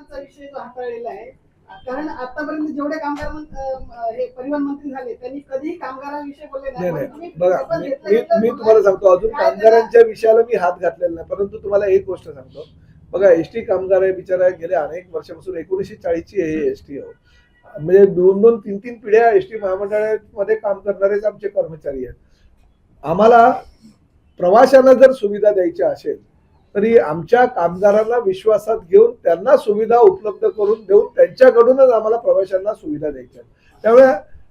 कामगारांचा विषय जो हाताळलेला आहे, कारण आतापर्यंत जेवढे कामगार हे परिवहन मंत्री झाले त्यांनी कधी कामगारांविषयी बोलले नाही. नाही बघा, मी तुम्हाला सांगतो, अजून कामगारांच्या विषयाला मी हात घातलेला नाही, परंतु तुम्हाला एक गोष्ट सांगतो. बघा, एसटी कामगार आहे बिचारा, गेल्या अनेक वर्षापासून 1940 ची हे एसटी आहे, म्हणजे 2-2, 3-3 पिढ्या एसटी महामंडळामध्ये काम करणारेच आमचे कर्मचारी आहेत. आम्हाला प्रवाशांना जर सुविधा द्यायच्या असेल तरी आमच्या कामगारांना विश्वासात घेऊन त्यांना सुविधा उपलब्ध करून देऊन त्यांच्याकडूनच आम्हाला प्रवाशांना सुविधा द्यायच्या. त्यामुळे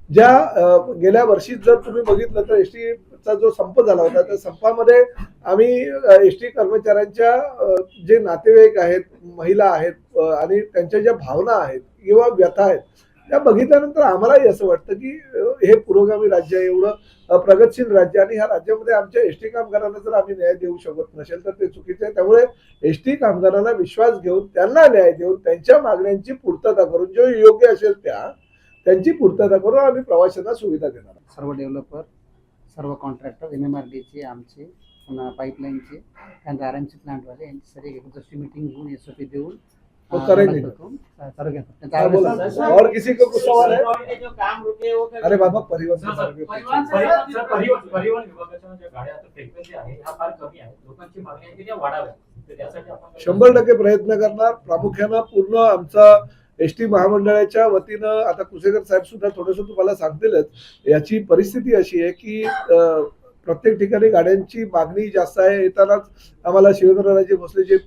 ज्या गेल्या वर्षी जर तुम्ही बघितलं तर एसटीचा जो संप झाला होता, त्या संपामध्ये आम्ही एसटी कर्मचाऱ्यांच्या जे नातेवाईक आहेत, महिला आहेत आणि त्यांच्या ज्या भावना आहेत किंवा व्यथा आहेत त्या बघितल्यानंतर आम्हालाही असं वाटतं की हे पुरोगामी राज्य आहे, एवढं प्रगतशील राज्य, आणि ह्या राज्यामध्ये आमच्या एसटी कामगारांना जर आम्ही न्याय देऊ शकत नसेल तर ते चुकीचं आहे. त्यामुळे एसटी कामगारांना विश्वास घेऊन त्यांना न्याय देऊन त्यांच्या मागण्यांची पूर्तता करून जो योग्य असेल त्यांची पूर्तता करून आम्ही प्रवाशांना सुविधा देणार. सर्व डेव्हलपर, सर्व कॉन्ट्रॅक्टर, MMRDचे, आमचे, पुन्हा पाईपलाईनचे, त्यांचे RMC प्लांटवाले यांची सर्व एक मीटिंग घेऊन SOP देऊन करेंगे और किसी को कुछ सवाल है? अरे बाबा, परिवहन विभागाच्या ज्या गाड्या आता फ्रिक्वेन्सी आहे ह्या फार कमी आहे, लोकांची मागणी आहे की त्या वाढाव्या, त्यासाठी आपण 100% प्रयत्न करणार. प्रामुख्यानं पूर्ण आमचा एसटी महामंडळाच्या वतीनं आता कुसेकर साहेब सुद्धा थोडंसं तुम्हाला सांगतीलच. याची परिस्थिती अशी आहे की प्रत्येक ठिकाणी गाड्यांची मागणी जास्त आहे. येतानाच आम्हाला शिवेंद्रराजे भोसले जे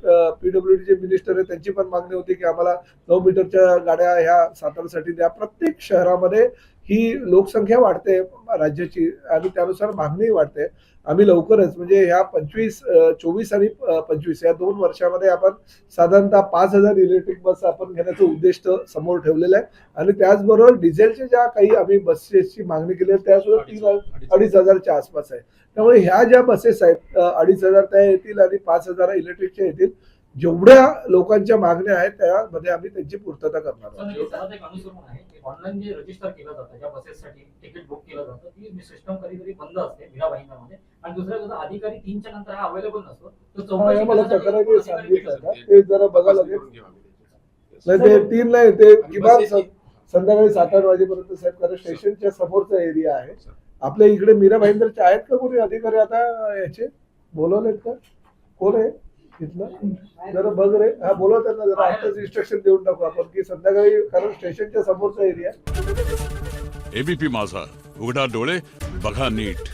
PWD चे मिनिस्टर आहे त्यांची पण मागणी होती की आम्हाला 9 मीटरच्या गाड्या ह्या सातारासाठी द्या. प्रत्येक शहरामध्ये ही लोकसंख्या वाढते राज्याची आणि त्यानुसार मागणी वाढते. आम्ही लवकरच म्हणजे ह्या 24 आणि 25 या 2 वर्षामध्ये आपण साधारणतः 5000 इलेक्ट्रिक बस आपण घेण्याचं उद्दिष्ट समोर ठेवलेलं आहे. आणि त्याचबरोबर डिझेलच्या ज्या काही आम्ही बसेसची मागणी केली आहे त्या सुद्धा 3,000-2,500च्या आसपास आहे. त्यामुळे ह्या ज्या बसेस आहेत 2,500 त्या येतील आणि 5,000 इलेक्ट्रिकच्या येतील. जेवढ्या लोकांच्या मागण्या आहेत त्यामध्ये आम्ही त्यांची पूर्तता करणार आहोत. ऑनलाईन जे रजिस्टर केलं जातं ज्या बसेससाठी तिकीट बुक केलं जातं ती सिस्टम कधीतरी बंद असते मीरा भाईंदरमध्ये, आणि दुसऱ्या कसं अधिकारी 3च्या नंतर हा अवेलेबल नसतो. तो मला तक्रारी सांगितलं का ते जरा बघा लागेल. नाही ते 3 नाही, ते किमान संध्याकाळी 7-8 वाजेपर्यंत साहेब, कारण स्टेशनच्या समोरचा एरिया आहे. आपल्या इकडे मीरा भाईंदरचे आहेत का कोणी अधिकारी आता याचे बोलवलेत का? कोण आहे तिथलं? जरा बघ रे. हा, बोलव त्यांना जरा, आताच इन्स्ट्रक्शन देऊन टाकू आपण की संध्याकाळी, कारण स्टेशनच्या समोरचा एरिया. ABP माझा, उघडा डोळे बघा नीट.